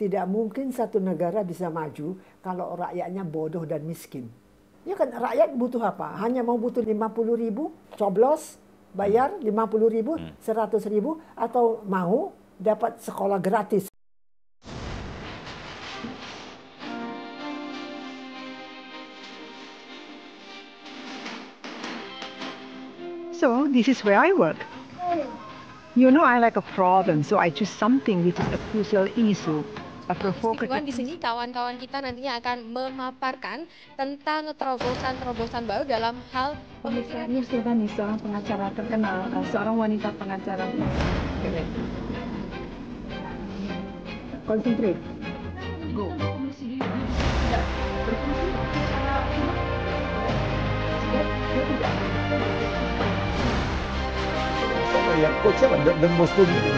tidak mungkin satu negara bisa maju kalau rakyatnya bodoh dan miskin. Ya kan, rakyat butuh apa? Hanya mau butuh 50.000, coblos, bayar 50.000, 100.000, atau mau dapat sekolah gratis. So this is where I work. You know, I like a problem, so I choose something which is a crucial issue, a provocative. Di sini kawan-kawan kita nantinya akan memaparkan tentang terobosan-terobosan baru dalam hal Pemikirannya sudah nih seorang pengacara terkenal, seorang wanita pengacara. Concentrate. Go. Ya, kok siapa? Dan Boston itu.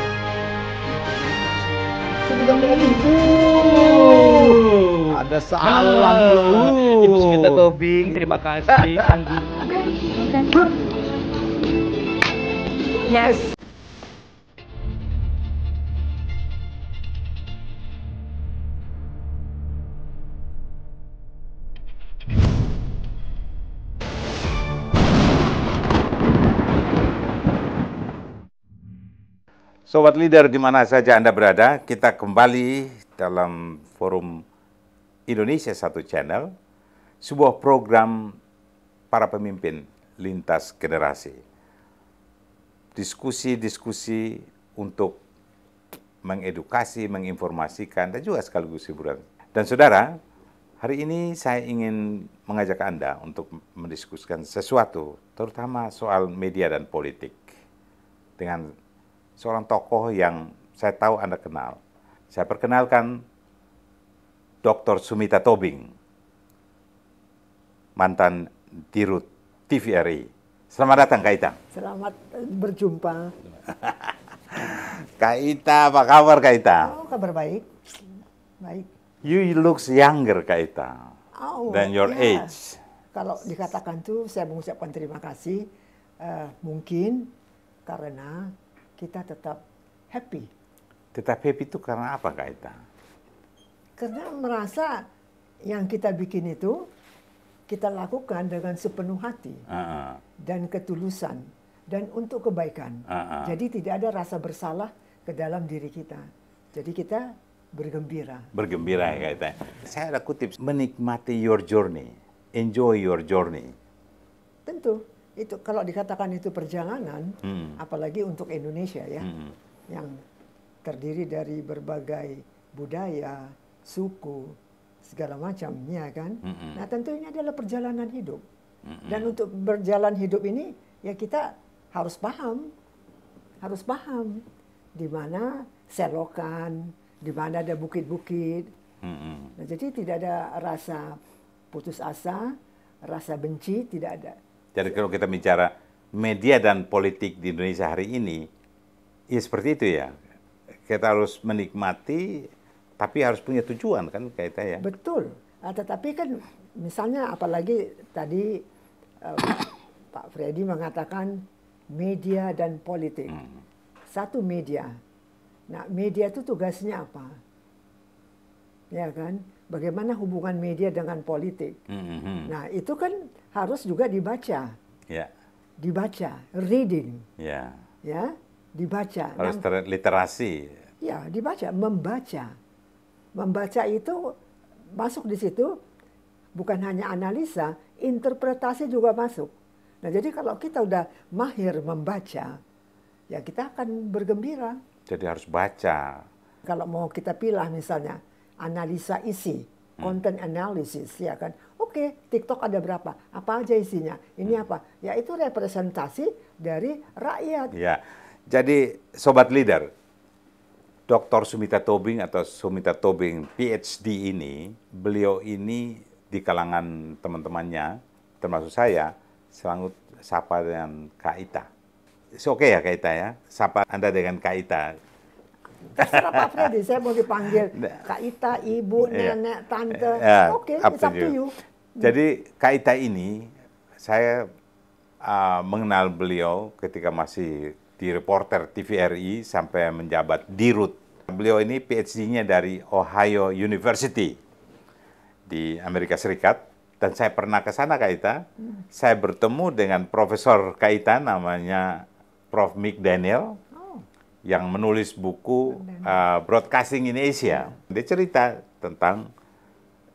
Ada salam loh. Ibu Smita Tobing, terima kasih. Yes. Sobat Leader di mana saja Anda berada, kita kembali dalam forum Indonesia Satu Channel, sebuah program para pemimpin lintas generasi. Diskusi-diskusi untuk mengedukasi, menginformasikan, dan juga sekaligus hiburan. Dan saudara, hari ini saya ingin mengajak Anda untuk mendiskusikan sesuatu, terutama soal media dan politik, dengan seorang tokoh yang saya tahu Anda kenal. Saya perkenalkan Dr. Sumita Tobing, mantan Dirut TVRI. Selamat datang, Kak Ita. Selamat berjumpa. Kak Ita, apa kabar, Kak Ita? Oh, kabar baik. Baik. You looks younger, Kak Ita, than your ya. age. Kalau dikatakan tuh, saya mengucapkan terima kasih. Mungkin karena kita tetap happy. Tetap happy itu karena apa, Kak Ita? Karena merasa yang kita bikin itu, kita lakukan dengan sepenuh hati dan ketulusan dan untuk kebaikan. Jadi tidak ada rasa bersalah ke dalam diri kita. Jadi kita bergembira. Bergembira, ya, Kak Ita. Saya ada kutip, menikmati your journey, enjoy your journey. Tentu. Itu kalau dikatakan itu perjalanan, apalagi untuk Indonesia ya, yang terdiri dari berbagai budaya, suku, segala macam, ya kan. Nah tentu ini adalah perjalanan hidup. Dan untuk berjalan hidup ini, ya kita harus paham di mana selokan, di mana ada bukit-bukit. Nah, jadi tidak ada rasa putus asa, rasa benci, tidak ada. Jadi kalau kita bicara media dan politik di Indonesia hari ini, ya seperti itu ya. Kita harus menikmati, tapi harus punya tujuan kan, kaitannya ya. Betul. Tetapi kan misalnya apalagi tadi Pak Freddy mengatakan media dan politik. Satu media. Nah, media itu tugasnya apa? Ya kan? Bagaimana hubungan media dengan politik? Nah, itu kan harus juga dibaca. Ya. Dibaca, reading. Ya. Ya, dibaca. Harus literasi. Ya, dibaca, membaca. Membaca itu masuk di situ bukan hanya analisa, interpretasi juga masuk. Nah, jadi kalau kita udah mahir membaca, ya kita akan bergembira. Jadi harus baca. Kalau mau kita pilih misalnya analisa isi, content analysis, ya kan. Oke, TikTok ada berapa? Apa aja isinya? Ini apa? Ya itu representasi dari rakyat. Ya, jadi Sobat Leader, Dr. Sumita Tobing atau Sumita Tobing PhD ini, beliau ini di kalangan teman-temannya, termasuk saya, selalu sapa dengan Kak Ita. Oke ya Kak Ita ya? Sapa Anda dengan Kak Ita. Terserah Pak Freddy, saya mau dipanggil Kak Ita, Ibu, Nenek, Tante. Oke, it's up to you. Jadi Kak Ita ini, saya mengenal beliau ketika masih di reporter TVRI sampai menjabat Dirut Beliau ini PhD-nya dari Ohio University di Amerika Serikat. Dan saya pernah ke sana, Kak Ita. Saya bertemu dengan Profesor Kak Ita, namanya Prof. Mick Daniel, yang menulis buku Broadcasting in Asia. Dia cerita tentang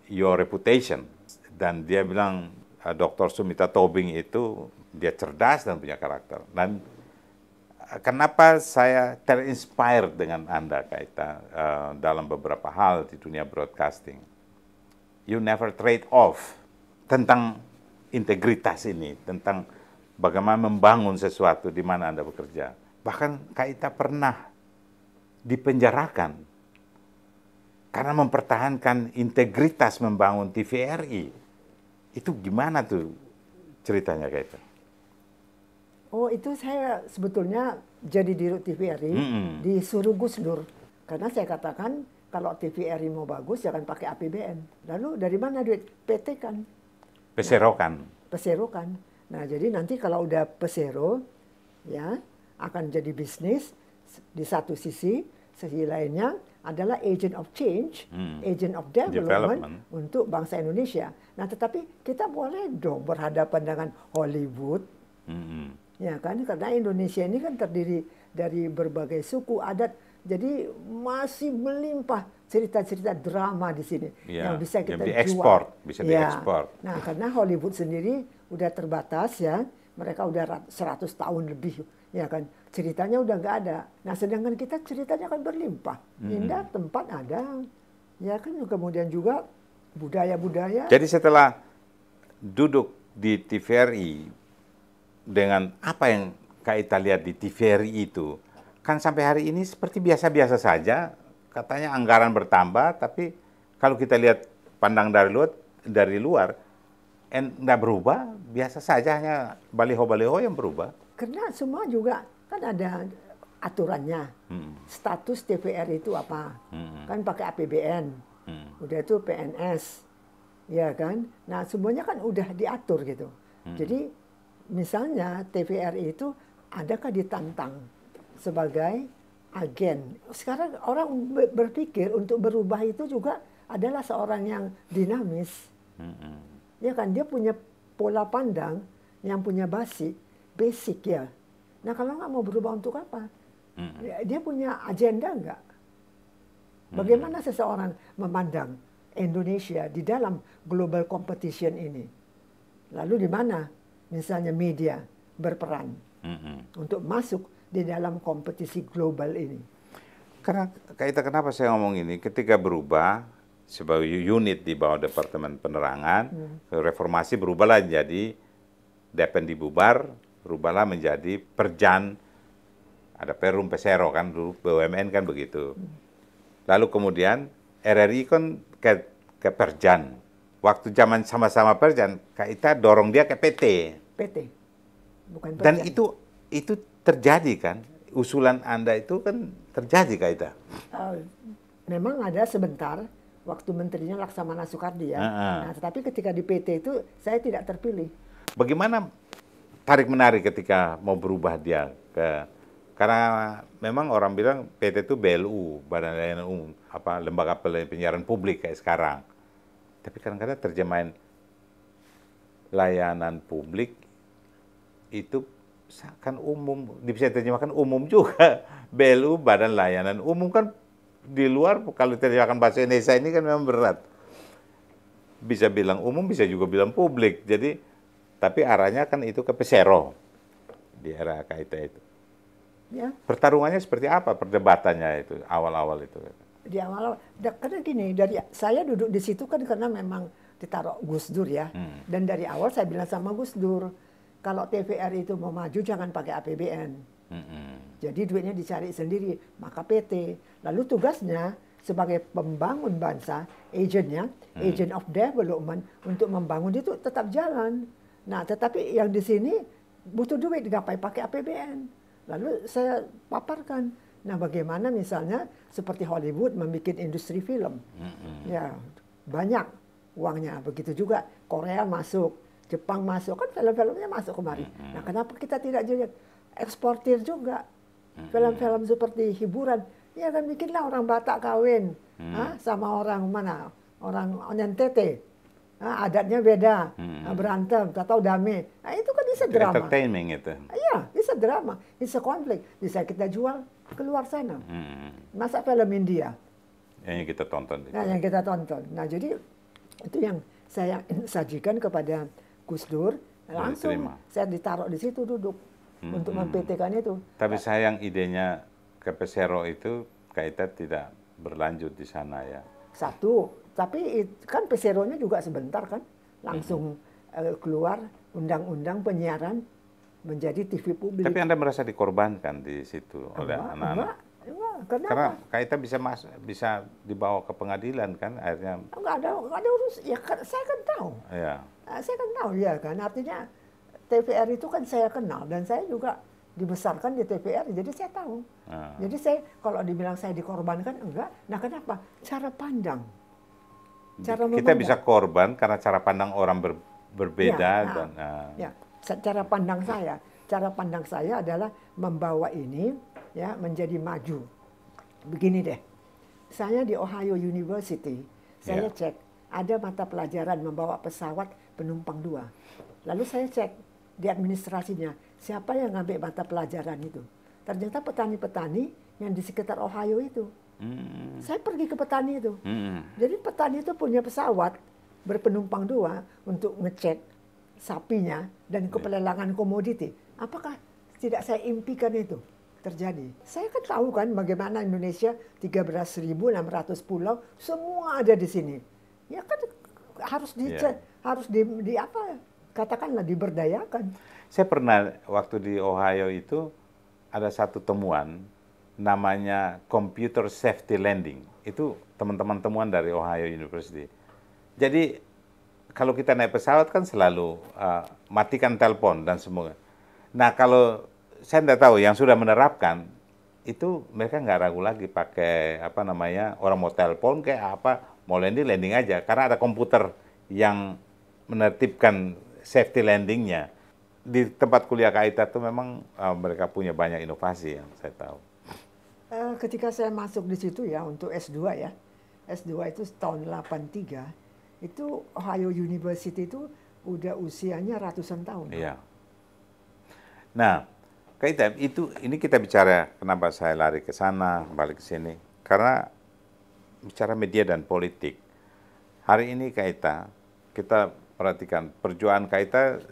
your reputation. Dan dia bilang, Dr. Sumita Tobing itu, dia cerdas dan punya karakter. Dan kenapa saya terinspire dengan Anda, Kak Ita, dalam beberapa hal di dunia broadcasting. You never trade off. Tentang integritas ini, tentang bagaimana membangun sesuatu di mana Anda bekerja. Bahkan Kak Ita pernah dipenjarakan karena mempertahankan integritas membangun TVRI. Itu gimana tuh ceritanya, Kak Ita? Oh, itu saya sebetulnya jadi dirut TVRI disuruh Gus Dur. Karena saya katakan kalau TVRI mau bagus jangan pakai APBN. Lalu dari mana duit? PT kan. Peserokan. Peserokan. Nah, jadi nanti kalau udah pesero, ya akan jadi bisnis di satu sisi lainnya adalah agent of change, agent of development untuk bangsa Indonesia. Nah, tetapi kita boleh dong berhadapan dengan Hollywood, ya kan? Karena Indonesia ini kan terdiri dari berbagai suku, adat, jadi masih melimpah cerita-cerita drama di sini yang bisa kita diekspor, jual. bisa diekspor. Nah, karena Hollywood sendiri udah terbatas ya, mereka udah 100 tahun lebih, ya kan, ceritanya udah nggak ada. Nah, sedangkan kita ceritanya kan berlimpah, indah, tempat ada, ya kan, kemudian juga budaya-budaya. Jadi setelah duduk di TVRI dengan apa yang Kak Ita lihat di TVRI itu, kan sampai hari ini seperti biasa-biasa saja. Katanya anggaran bertambah, tapi kalau kita lihat pandang dari luar, nggak berubah, biasa saja, hanya baliho-baliho yang berubah. Karena semua juga kan ada aturannya. Status TVRI itu apa? Kan pakai APBN, udah itu PNS, ya kan? Nah, semuanya kan udah diatur gitu. Jadi misalnya TVRI itu adakah ditantang sebagai agen. Sekarang orang berpikir untuk berubah itu juga adalah seorang yang dinamis. Ya kan, dia punya pola pandang yang punya basic ya. Nah, kalau nggak mau berubah untuk apa? Dia punya agenda nggak? Bagaimana seseorang memandang Indonesia di dalam global competition ini? Lalu di mana misalnya media berperan untuk masuk di dalam kompetisi global ini. Karena kenapa saya ngomong ini, ketika berubah sebagai unit di bawah Departemen Penerangan, reformasi berubahlah jadi Depen dibubar, berubahlah menjadi Perjan, ada Perum Pesero kan, dulu BUMN kan begitu. Lalu kemudian RRI kan ke Perjan. Waktu zaman sama-sama Perjan, Kak Ita dorong dia ke PT. PT, bukan Perjan. Dan itu terjadi kan, usulan Anda itu kan terjadi, Kak Ita? Memang ada sebentar, waktu menterinya Laksamana Soekardi ya. Nah, tetapi ketika di PT itu saya tidak terpilih. Bagaimana tarik-menarik ketika mau berubah dia ke, karena memang orang bilang PT itu BLU, Badan Layanan Umum, lembaga penyiaran publik kayak sekarang. Tapi kadang-kadang terjemahan layanan publik itu kan umum, bisa diterjemahkan umum juga. BLU, Badan Layanan Umum kan di luar, kalau diterjemahkan bahasa Indonesia ini kan memang berat. Bisa bilang umum, bisa juga bilang publik. Jadi, tapi arahnya kan itu ke Pesero di era Kak Ita itu. Ya. Pertarungannya seperti apa perdebatannya itu awal-awal itu? Di awal, karena gini, saya duduk di situ kan karena memang ditaruh Gus Dur ya. Dan dari awal saya bilang sama Gus Dur, kalau TVRI itu mau maju jangan pakai APBN. Jadi duitnya dicari sendiri, maka PT. Lalu tugasnya sebagai pembangun bangsa, agentnya, agent of development untuk membangun itu tetap jalan. Nah, tetapi yang di sini butuh duit, gapai pakai APBN. Lalu saya paparkan, nah bagaimana misalnya seperti Hollywood membuat industri film, ya banyak uangnya. Begitu juga Korea masuk. Jepang masuk, kan film-filmnya masuk kemari. Nah, kenapa kita tidak jadi eksportir juga? Film-film seperti hiburan, Ya kan bikinlah orang Batak kawin sama orang mana? Orang NTT. Adatnya beda, berantem, tahu damai. Nah, itu kan bisa drama. Entertainment itu. Iya, bisa drama, bisa konflik, bisa kita jual keluar sana. Masa film India? Yang kita tonton. Nah, yang kita tonton. Nah, jadi itu yang saya sajikan kepada Gus Dur. Langsung saya ditaruh di situ duduk untuk mempetikan itu. Tapi sayang idenya ke Pesero itu kita tidak berlanjut di sana ya. Satu, tapi kan Peseronya juga sebentar kan, langsung keluar undang-undang penyiaran menjadi TV publik. Tapi Anda merasa dikorbankan di situ oleh anak-anak? Karena kita bisa dibawa ke pengadilan kan akhirnya. Enggak ada urus. Ya saya kan tahu. Ya. Saya kan tahu ya kan. Artinya TVR itu kan saya kenal dan saya juga dibesarkan di TVR, jadi saya tahu. Jadi saya kalau dibilang saya dikorbankan enggak. Nah kenapa? Cara pandang. Kita bisa korban karena cara pandang orang berbeda dan. Ya, cara pandang saya. Cara pandang saya adalah membawa ini ya menjadi maju. Begini deh, saya di Ohio University, saya cek ada mata pelajaran membawa pesawat penumpang 2. Lalu saya cek di administrasinya siapa yang ngambil mata pelajaran itu. Ternyata petani-petani yang di sekitar Ohio itu. Saya pergi ke petani itu. Jadi petani itu punya pesawat berpenumpang 2 untuk ngecek sapinya dan kepelelangan komoditi. Apakah tidak saya impikan itu terjadi? Saya kan tahu kan bagaimana Indonesia 13.600 pulau semua ada di sini. Ya kan harus dicek, harus di apa? Katakanlah diberdayakan. Saya pernah waktu di Ohio itu ada satu temuan namanya Computer Safety Landing. Itu teman-teman temuan dari Ohio University. Jadi kalau kita naik pesawat kan selalu matikan telepon dan semua. Nah kalau saya tidak tahu yang sudah menerapkan itu mereka nggak ragu lagi pakai apa namanya orang mau telepon kayak apa mau landing aja karena ada komputer yang menertibkan safety landingnya. Di tempat kuliah KAITA itu memang mereka punya banyak inovasi yang saya tahu. Ketika saya masuk di situ ya untuk S2 ya, S2 itu tahun 83, itu Ohio University itu udah usianya ratusan tahun. Iya. Nah, KAITA ini kita bicara kenapa saya lari ke sana, balik ke sini, karena bicara media dan politik. Hari ini KAITA, kita perhatikan perjuangan KAITA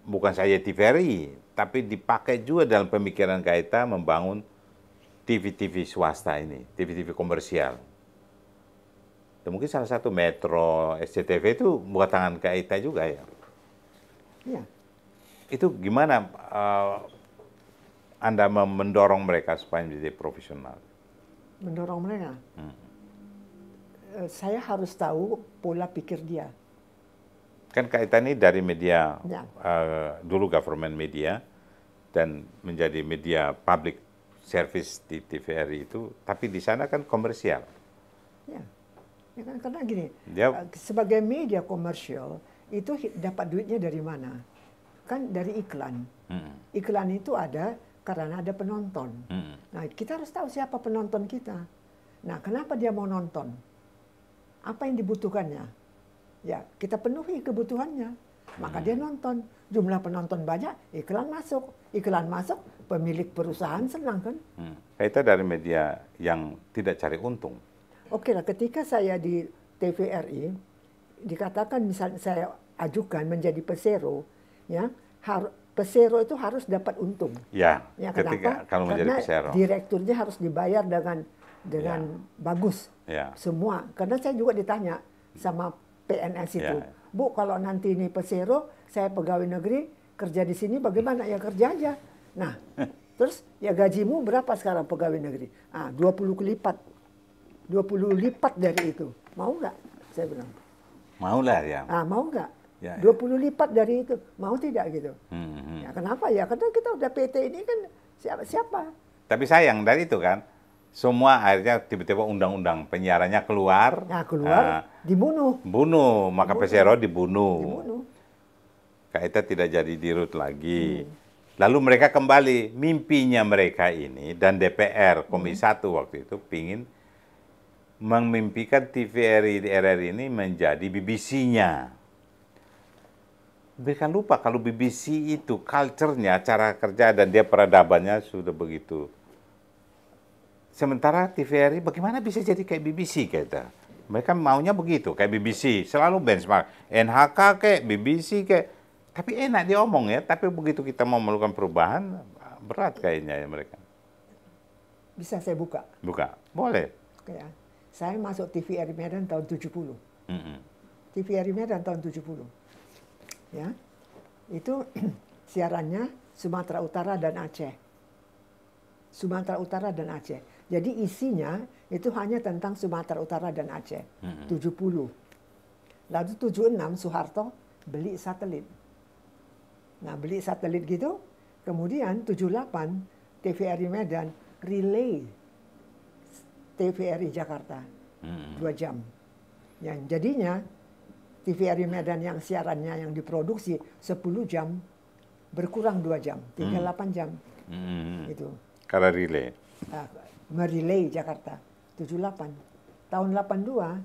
bukan saja TVRI, tapi dipakai juga dalam pemikiran KAITA membangun TV-TV swasta ini, TV-TV komersial. Dan mungkin salah satu Metro, SCTV itu buat tangan KAITA juga ya. Iya. Itu gimana Anda mendorong mereka supaya menjadi profesional? Mendorong mereka? Saya harus tahu pola pikir dia. Kan KAITA ini dari media, dulu government media, dan menjadi media public service di TVRI itu, tapi di sana kan komersial. Ya kan, karena gini, sebagai media komersial, itu dapat duitnya dari mana? Kan dari iklan. Iklan itu ada karena ada penonton. Nah, kita harus tahu siapa penonton kita. Nah, kenapa dia mau nonton? Apa yang dibutuhkannya? Ya, kita penuhi kebutuhannya. Maka dia nonton. Jumlah penonton banyak, iklan masuk. Iklan masuk, pemilik perusahaan senang kan? KAITA dari media yang tidak cari untung. Oke lah, ketika saya di TVRI, dikatakan misalnya saya ajukan menjadi pesero, ya, pesero itu harus dapat untung. Ya, kenapa? Kalau menjadi pesero. Karena direkturnya harus dibayar dengan bagus. Semua. Karena saya juga ditanya sama PNS itu, Bu, kalau nanti ini pesero, saya pegawai negeri, kerja di sini bagaimana? Ya kerja aja. Nah, terus ya gajimu berapa sekarang pegawai negeri? 20 lipat. 20 lipat dari itu. Mau nggak? Saya bilang. Mau lah ya. Mau nggak? 20 lipat dari itu. Mau tidak gitu? Ya kenapa ya? Karena kita udah PT ini kan siapa? Tapi sayang dari itu kan, semua akhirnya tiba-tiba undang-undang penyiarannya keluar. Nah, keluar, dibunuh. Maka pesero dibunuh. KAITA tidak jadi dirut lagi. Lalu mereka kembali, mimpinya mereka ini, dan DPR, Komisi 1 waktu itu, pingin memimpikan TVRI RRI ini menjadi BBC-nya. Mereka lupa kalau BBC itu culture-nya, cara kerja dan dia peradabannya sudah begitu. Sementara TVRI bagaimana bisa jadi kayak BBC kita? Mereka maunya begitu, kayak BBC, selalu benchmark. NHK kayak BBC kayak, tapi enak diomong ya, tapi begitu kita mau melakukan perubahan, berat kayaknya ya mereka. Bisa saya buka? Buka, boleh. Oke ya. Saya masuk TVRI Medan tahun 70. TVRI Medan tahun 70. Ya. Itu siarannya Sumatera Utara dan Aceh. Sumatera Utara dan Aceh. Jadi isinya itu hanya tentang Sumatera Utara dan Aceh. 70. Lalu 76 Soeharto beli satelit. Nah, beli satelit gitu, kemudian 78 TVRI Medan relay TVRI Jakarta 2 jam. Yang jadinya TVRI Medan yang siarannya yang diproduksi 10 jam berkurang 2 jam, tinggal 8 jam. Itu. Karena relay. Merelay Jakarta 78. Tahun 82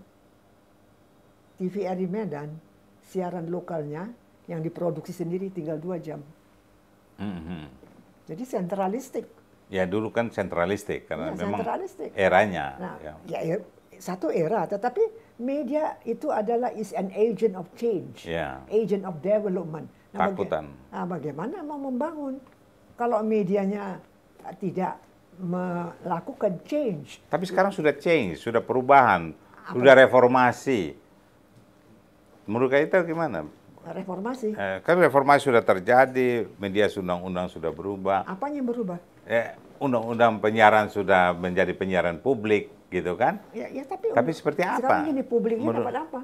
TVRI Medan siaran lokalnya yang diproduksi sendiri tinggal 2 jam. Jadi sentralistik. Ya dulu kan sentralistik karena Ya, memang sentralistik. eranya. Nah, ya. satu era, tetapi media itu adalah is an agent of change, Ya. agent of development. Takutan. Bagaimana mau membangun kalau medianya tidak melakukan change? Tapi sekarang sudah change, sudah perubahan, sudah reformasi. Menurut kita gimana? Reformasi. Kan reformasi sudah terjadi, media undang-undang sudah berubah. Apa yang berubah? Undang-undang penyiaran sudah menjadi penyiaran publik, gitu kan? Ya, Tapi seperti apa? Sekarang gini, publiknya dapat apa?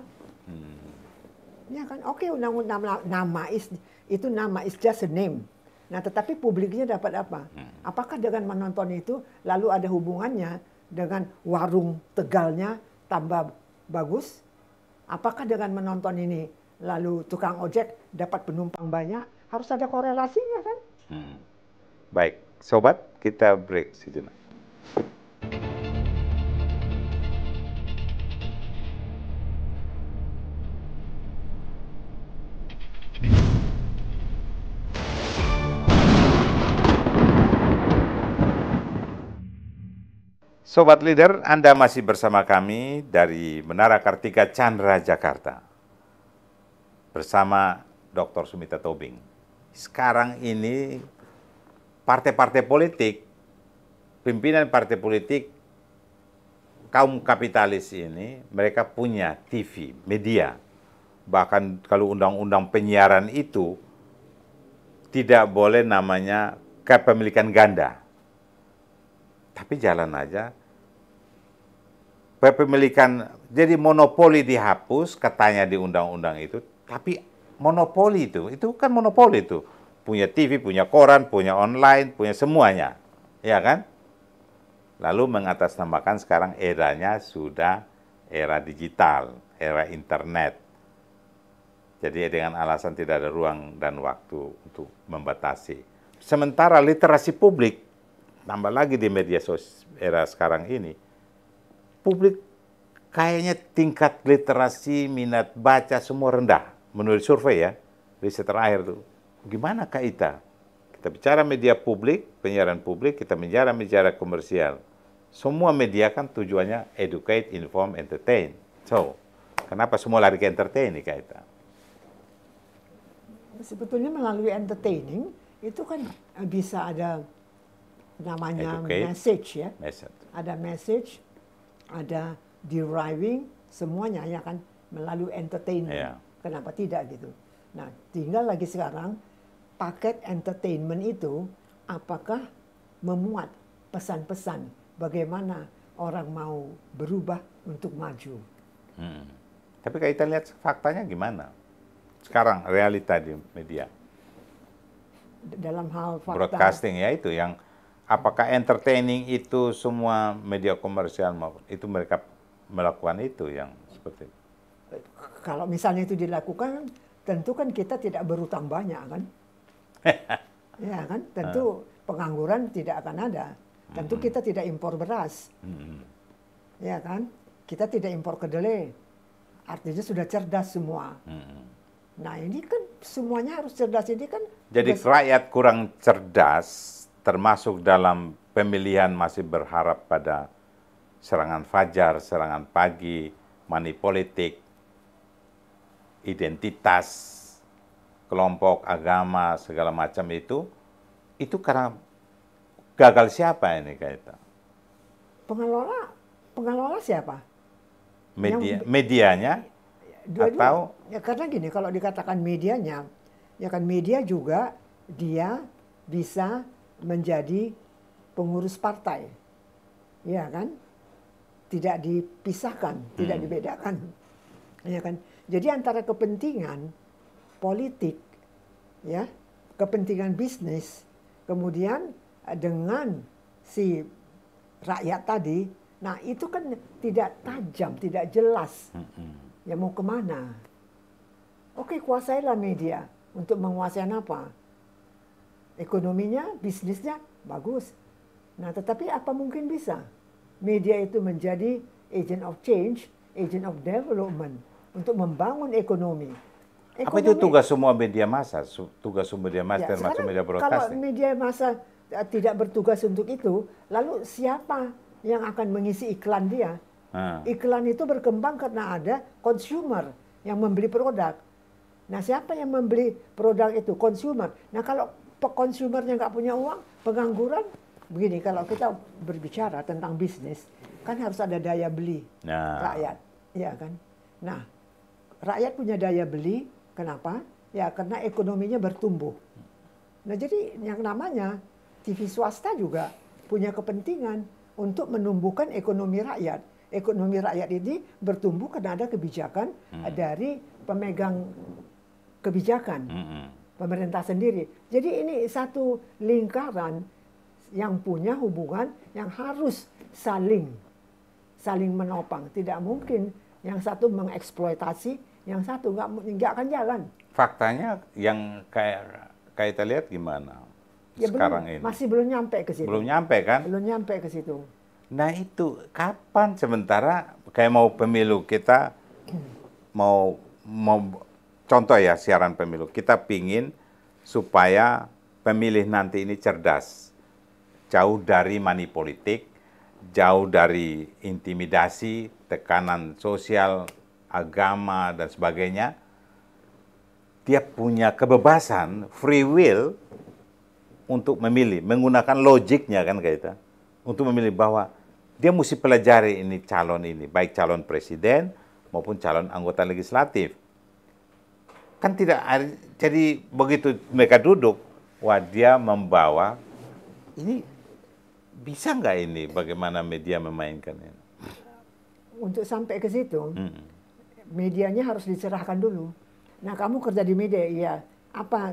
Ya kan, oke, undang-undang nama is just a name. Nah, tetapi publiknya dapat apa? Apakah dengan menonton itu lalu ada hubungannya dengan warung Tegalnya tambah bagus? Apakah dengan menonton ini lalu tukang ojek dapat penumpang banyak? Harus ada korelasinya kan? Baik, sobat, kita break sejenak. Sobat Leader, Anda masih bersama kami dari Menara Kartika Chandra, Jakarta. Bersama Dr. Sumita Tobing. Sekarang ini partai-partai politik, pimpinan partai politik, kaum kapitalis ini, mereka punya TV, media. Bahkan kalau undang-undang penyiaran itu, tidak boleh namanya kepemilikan ganda. Tapi jalan aja. Kepemilikan, jadi monopoli dihapus, katanya di undang-undang itu, tapi monopoli itu kan monopoli itu. Punya TV, punya koran, punya online, punya semuanya. Ya kan? Lalu mengatasnamakan sekarang eranya sudah era digital, era internet. Jadi dengan alasan tidak ada ruang dan waktu untuk membatasi. Sementara literasi publik, tambah lagi di media sosial era sekarang ini, publik kayaknya tingkat literasi, minat baca semua rendah. Menurut survei ya, riset terakhir tuh. Gimana kita? Kita bicara media publik, penyiaran publik, kita bicara komersial. Semua media kan tujuannya educate, inform, entertain. So, kenapa semua lari ke entertain nih kita? Sebetulnya melalui entertaining itu kan bisa ada namanya Educate, message ya. Message. Ada message, ada deriving, semuanya ya kan melalui entertainment. Yeah. Kenapa tidak gitu? Nah, tinggal lagi sekarang paket entertainment itu apakah memuat pesan-pesan bagaimana orang mau berubah untuk maju. Tapi kalau kita lihat faktanya gimana? Sekarang realita di media. Dalam hal fakta. Broadcasting ya itu yang apakah entertaining itu semua media komersial itu mereka melakukan itu yang seperti itu. Kalau misalnya itu dilakukan, tentu kan kita tidak berutang banyak kan. Ya kan, tentu pengangguran tidak akan ada. Tentu kita tidak impor beras. Ya kan, kita tidak impor kedelai. Artinya sudah cerdas semua. Nah ini kan semuanya harus cerdas ini kan. Jadi rakyat kurang cerdas, termasuk dalam pemilihan masih berharap pada serangan fajar, serangan pagi, money politik, identitas, kelompok, agama, segala macam itu karena gagal siapa ini Kak? Pengelola siapa? Medianya atau? Ya karena gini, kalau dikatakan medianya, ya kan media juga dia bisa menjadi pengurus partai, ya kan? Tidak dipisahkan, tidak dibedakan, ya kan? Jadi antara kepentingan politik, ya, kepentingan bisnis, kemudian dengan si rakyat tadi, nah itu kan tidak tajam, tidak jelas, ya mau kemana? Oke, kuasailah media untuk menguasai apa? Ekonominya, bisnisnya bagus. Nah, tetapi apa mungkin bisa media itu menjadi agent of change, agent of development untuk membangun ekonomi? Apa itu tugas semua media massa? Tugas semua media massa Ya, termasuk media kalau broadcasting? media massa tidak bertugas untuk itu, lalu siapa yang akan mengisi iklan dia? Iklan itu berkembang karena ada consumer yang membeli produk. Nah, siapa yang membeli produk itu? Consumer. Nah, kalau konsumernya nggak punya uang, pengangguran, begini, kalau kita berbicara tentang bisnis, kan harus ada daya beli rakyat, ya kan? Nah, rakyat punya daya beli, kenapa? Ya karena ekonominya bertumbuh. Nah, jadi yang namanya TV swasta juga punya kepentingan untuk menumbuhkan ekonomi rakyat. Ekonomi rakyat ini bertumbuh karena ada kebijakan dari pemegang kebijakan, pemerintah sendiri. Jadi ini satu lingkaran yang punya hubungan yang harus saling menopang. Tidak mungkin yang satu mengeksploitasi, yang satu nggak akan jalan. Faktanya yang kayak kita lihat gimana Ya sekarang belum, ini? masih belum nyampe ke situ. Belum nyampe kan? Belum nyampe ke situ. Nah itu kapan sementara kayak mau pemilu kita mau contoh ya siaran pemilu kita pingin supaya pemilih nanti ini cerdas, jauh dari money politik, jauh dari intimidasi, tekanan sosial, agama dan sebagainya. Dia punya kebebasan, free will untuk memilih, menggunakan logiknya kan kita, untuk memilih bahwa dia mesti pelajari ini calon ini, baik calon presiden maupun calon anggota legislatif. Kan tidak, jadi begitu mereka duduk, wah dia membawa, ini bisa nggak ini bagaimana media memainkan ini? Untuk sampai ke situ, medianya harus dicerahkan dulu. Nah, kamu kerja di media, iya. Apa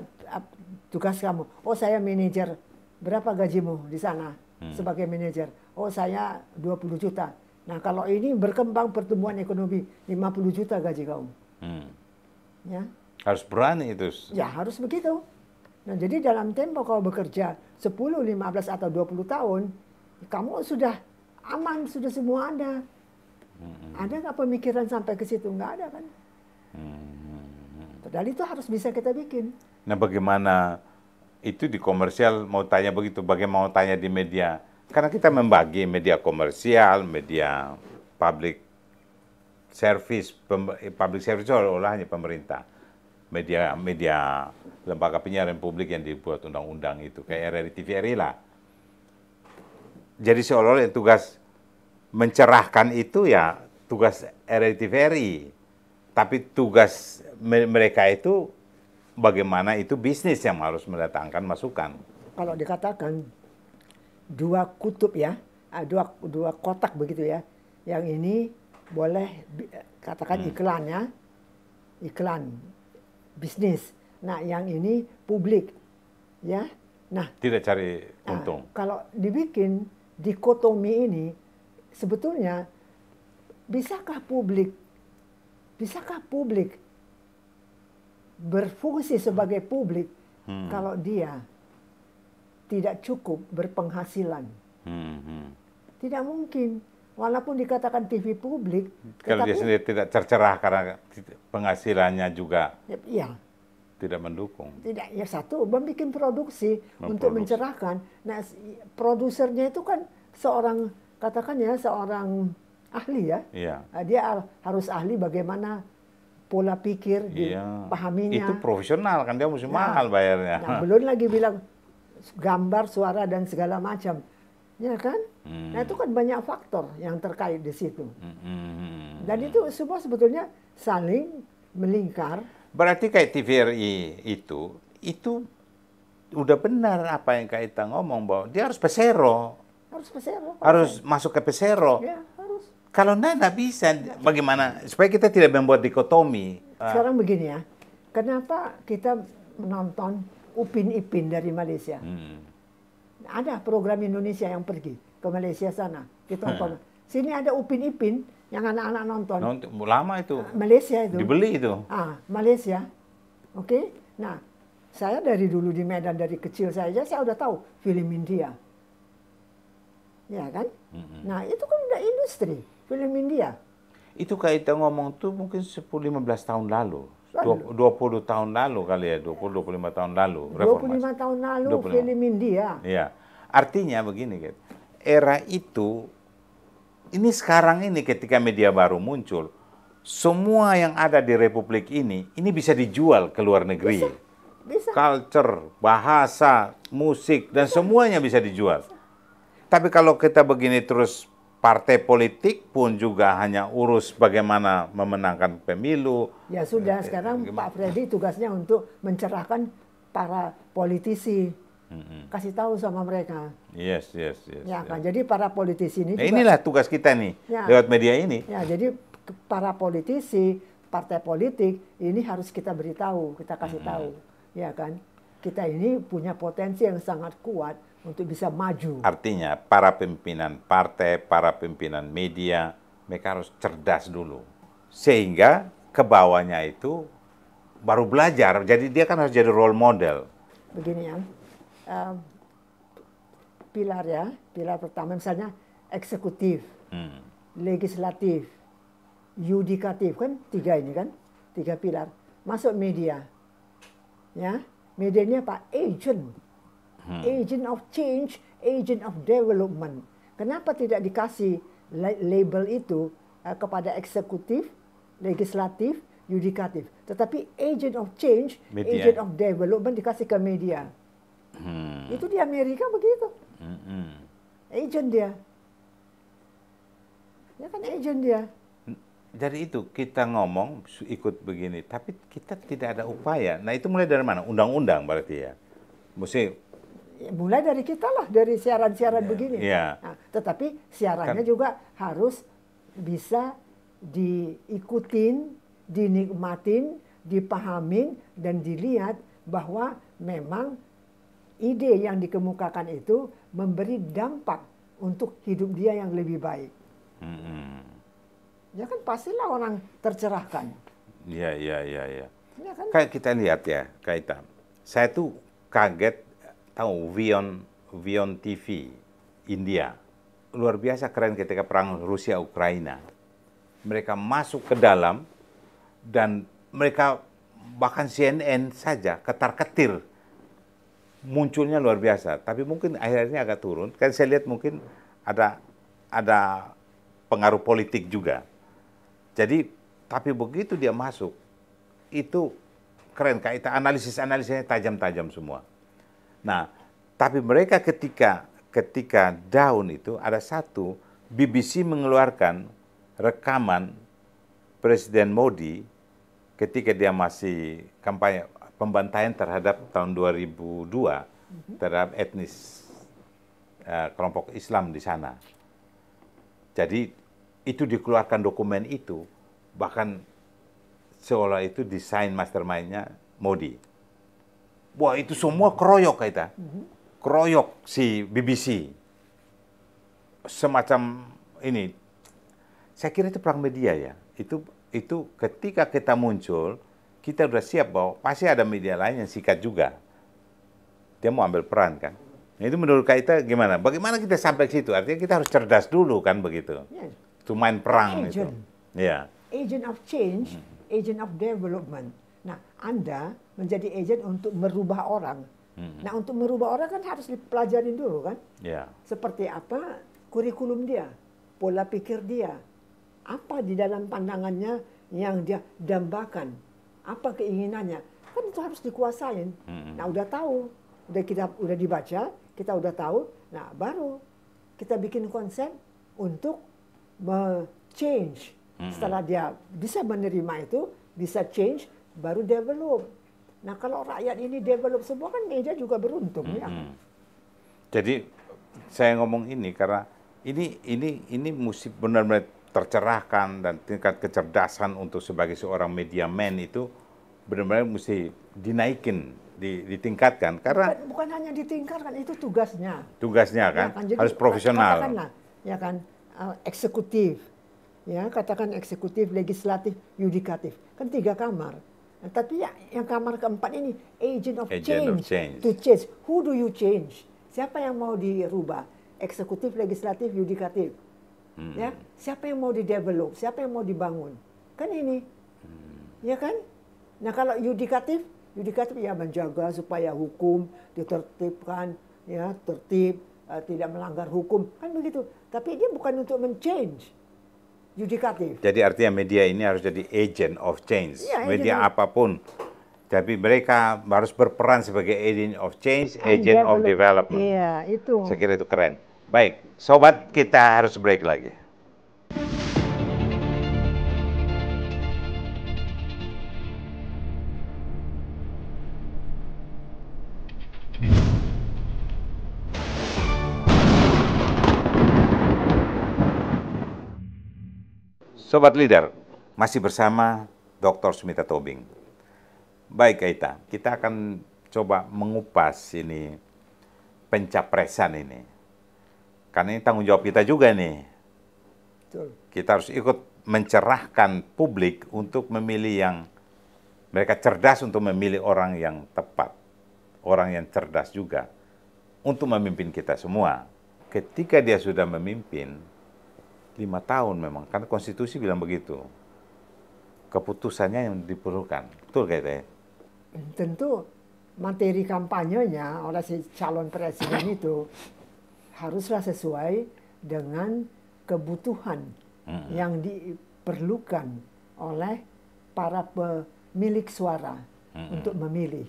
tugas kamu? Oh, saya manajer. Berapa gajimu di sana sebagai manajer? Oh, saya 20 juta. Nah, kalau ini berkembang pertumbuhan ekonomi, 50 juta gaji kamu. Ya. Harus berani itu. Ya, harus begitu. Nah, jadi dalam tempo kalau bekerja 10, 15, atau 20 tahun, kamu sudah aman, sudah semua ada. Ada nggak pemikiran sampai ke situ? Nggak ada kan? Padahal itu harus bisa kita bikin. Nah bagaimana itu di komersial mau tanya begitu, bagaimana mau tanya di media? Karena kita membagi media komersial, media public service oleh pemerintah. Media lembaga penyiaran publik yang dibuat undang-undang itu, kayak RRI TVRI lah. Jadi seolah-olah tugas mencerahkan itu ya tugas RRI TVRI. Tapi tugas mereka itu bagaimana itu bisnis yang harus mendatangkan masukan. Kalau dikatakan dua kutub ya, dua kotak begitu ya. Yang ini boleh katakan iklannya, iklan bisnis. Nah, yang ini publik, ya. Nah, tidak cari untung. Kalau dibikin dikotomi ini, sebetulnya bisakah publik berfungsi sebagai publik kalau dia tidak cukup berpenghasilan. Tidak mungkin. Walaupun dikatakan TV publik, Kalau dia sendiri tidak tercerah karena penghasilannya juga ya, tidak mendukung. tidak, ya satu, membuat produksi untuk mencerahkan. Nah, produsernya itu kan seorang, katakan ya, seorang ahli ya. Iya. Dia harus ahli bagaimana pola pikir, dipahaminya. Itu profesional kan, dia mesti mahal bayarnya. Nah, belum lagi bilang gambar, suara, dan segala macam. Ya kan? Nah, itu kan banyak faktor yang terkait di situ. Dan itu semua sebetulnya saling melingkar. Berarti kayak TVRI itu udah benar apa yang Kak Ita ngomong, bahwa dia harus pesero. Harus pesero. Harus masuk ke pesero. Ya, harus. Kalau nggak bisa. Bagaimana? Supaya kita tidak membuat dikotomi. Sekarang begini ya, kenapa kita menonton Upin Ipin dari Malaysia? Ada program Indonesia yang pergi ke Malaysia sana. Kita tonton. Sini ada Upin Ipin yang anak-anak nonton. Lama itu. Malaysia itu. Dibeli itu. Malaysia. Oke. Nah, saya dari dulu di Medan, dari kecil saya udah tahu film India. Ya kan? Nah, itu kan udah industri film India. Itu kita ngomong tuh mungkin 10-15 tahun lalu. 20 tahun lalu kali ya, 20-25 tahun lalu. 25 tahun lalu 25. film India. Iya. Artinya begini, Kat. Era itu, ini sekarang ini ketika media baru muncul, semua yang ada di Republik ini bisa dijual ke luar negeri. Bisa. Culture, bahasa, musik, dan semuanya bisa dijual. Tapi kalau kita begini terus, partai politik pun juga hanya urus bagaimana memenangkan pemilu. Ya sudah, sekarang Pak Freddy tugasnya untuk mencerahkan para politisi. Kasih tahu sama mereka. Yes. Ya kan, jadi para politisi ini juga, inilah tugas kita nih, lewat media ini. Ya, jadi para politisi, partai politik, ini harus kita beritahu, kita kasih tahu. Ya kan, kita ini punya potensi yang sangat kuat untuk bisa maju. Artinya para pimpinan partai, para pimpinan media, mereka harus cerdas dulu. Sehingga ke bawahnya itu baru belajar, jadi dia kan harus jadi role model. Begini ya, pilar pertama misalnya eksekutif, legislatif, yudikatif, kan tiga ini kan, tiga pilar. Masuk media, ya, media ini apa? Agent of change, agent of development. Kenapa tidak dikasih label itu kepada eksekutif, legislatif, yudikatif, tetapi agent of change, media. Agent of development dikasih ke media. Itu di Amerika begitu. Agent dia. Ya kan agent dia. Dari itu kita ngomong ikut begini, tapi kita tidak ada upaya. Nah itu mulai dari mana? Undang-undang berarti ya. Mesti mulai dari kita lah, dari siaran-siaran begini. Yeah. Nah, tetapi siarannya juga harus bisa diikutin, dinikmatin, dipahamin, dan dilihat bahwa memang ide yang dikemukakan itu memberi dampak untuk hidup dia yang lebih baik. Ya kan pastilah orang tercerahkan. Iya. Ya kan? Kayak kita lihat ya, Kak, saya tuh kaget tahu Vion TV India. Luar biasa keren ketika perang Rusia Ukraina. Mereka masuk ke dalam dan mereka bahkan CNN saja ketar-ketir. Munculnya luar biasa, tapi mungkin akhirnya agak turun. Kan saya lihat mungkin ada pengaruh politik juga. Jadi, tapi begitu dia masuk, itu keren, Kak Ita, analisisnya tajam-tajam semua. Nah, tapi mereka ketika down itu ada satu, BBC mengeluarkan rekaman Presiden Modi ketika dia masih kampanye pembantaian terhadap tahun 2002 terhadap etnis kelompok Islam di sana. Jadi itu dikeluarkan dokumen itu, bahkan seolah itu desain mastermind-nya Modi. Wah itu semua keroyok kita, keroyok si BBC. Semacam ini, saya kira itu perang media ya. Itu ketika kita muncul, kita udah siap bahwa pasti ada media lain yang sikat juga. Dia mau ambil peran kan. Nah, itu menurut Kak Ita gimana? Bagaimana kita sampai ke situ? Artinya kita harus cerdas dulu kan begitu. Yes. Itu main perang itu. Agent. Ya. Agent of change, agent of development. Nah, Anda menjadi agent untuk merubah orang. Nah, untuk merubah orang kan harus dipelajarin dulu kan? Ya. Seperti apa kurikulum dia, pola pikir dia, apa di dalam pandangannya yang dia dambakan, apa keinginannya, kan itu harus dikuasain. Nah, udah tahu, udah dibaca, kita udah tahu. Nah, baru kita bikin konsep untuk change. Setelah dia bisa menerima itu, bisa change, baru develop. Nah, kalau rakyat ini develop semua kan media juga beruntung ya. Jadi saya ngomong ini karena ini mesti benar-benar tercerahkan dan tingkat kecerdasan untuk sebagai seorang media man itu benar-benar mesti dinaikin, ditingkatkan karena bukan hanya ditingkatkan, itu tugasnya. Tugasnya kan, Ya kan? Jadi, harus profesional. Katakanlah, ya kan, eksekutif, ya katakan eksekutif, legislatif, yudikatif, kan 3 kamar. Nah, tapi yang kamar keempat ini agent of change. To change. Who do you change? Siapa yang mau dirubah? Eksekutif, legislatif, yudikatif. Ya, siapa yang mau didevelop? Siapa yang mau dibangun? Kan ini, ya kan? Nah, kalau yudikatif ya menjaga supaya hukum ditertibkan, ya tertib, tidak melanggar hukum, kan begitu. Tapi dia bukan untuk men-change. Yudikatif. Jadi artinya media ini harus jadi agent of change. Ya, media apapun. Tapi mereka harus berperan sebagai agent of change, agent of development. Iya, itu. Saya kira itu keren. Baik, sobat, kita harus break lagi. Sobat Leader, masih bersama Dr. Smita Tobing. Baik, Kaita, kita akan coba mengupas ini pencapresan ini. Karena ini tanggung jawab kita juga nih. Betul. Kita harus ikut mencerahkan publik untuk memilih yang mereka cerdas, untuk memilih orang yang tepat. Orang yang cerdas juga untuk memimpin kita semua. Ketika dia sudah memimpin, 5 tahun memang, karena konstitusi bilang begitu. Keputusannya yang diperlukan. Betul kayaknya? Tentu materi kampanyenya oleh si calon presiden itu haruslah sesuai dengan kebutuhan yang diperlukan oleh para pemilik suara untuk memilih.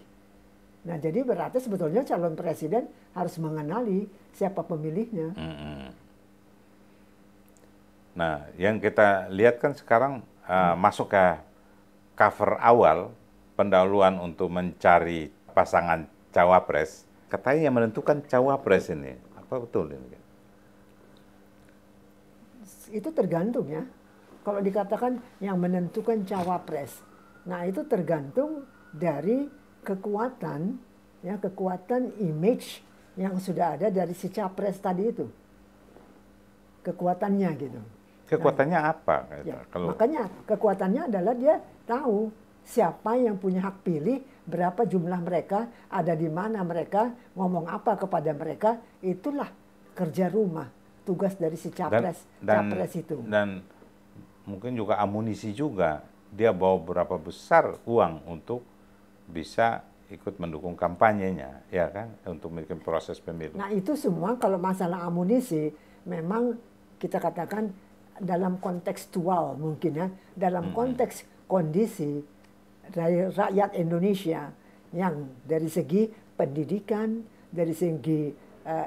Nah, jadi berarti sebetulnya calon presiden harus mengenali siapa pemilihnya. Nah, yang kita lihat kan sekarang masuk ke cover awal pendahuluan untuk mencari pasangan cawapres. Katanya yang menentukan cawapres ini. Apa betul ini? Itu tergantung ya. Kalau dikatakan yang menentukan cawapres. Nah, itu tergantung dari kekuatan, ya kekuatan image yang sudah ada dari si capres tadi itu. Kekuatannya gitu. Kekuatannya apa? Ya, makanya kekuatannya adalah dia tahu siapa yang punya hak pilih, berapa jumlah mereka, ada di mana mereka, ngomong apa kepada mereka, itulah kerja rumah, tugas dari si capres, capres itu. Dan mungkin juga amunisi juga, dia bawa berapa besar uang untuk bisa ikut mendukung kampanyenya, ya kan, untuk bikin proses pemilu. Nah, itu semua kalau masalah amunisi, memang kita katakan dalam kontekstual mungkin ya, dalam konteks kondisi rakyat Indonesia yang dari segi pendidikan, dari segi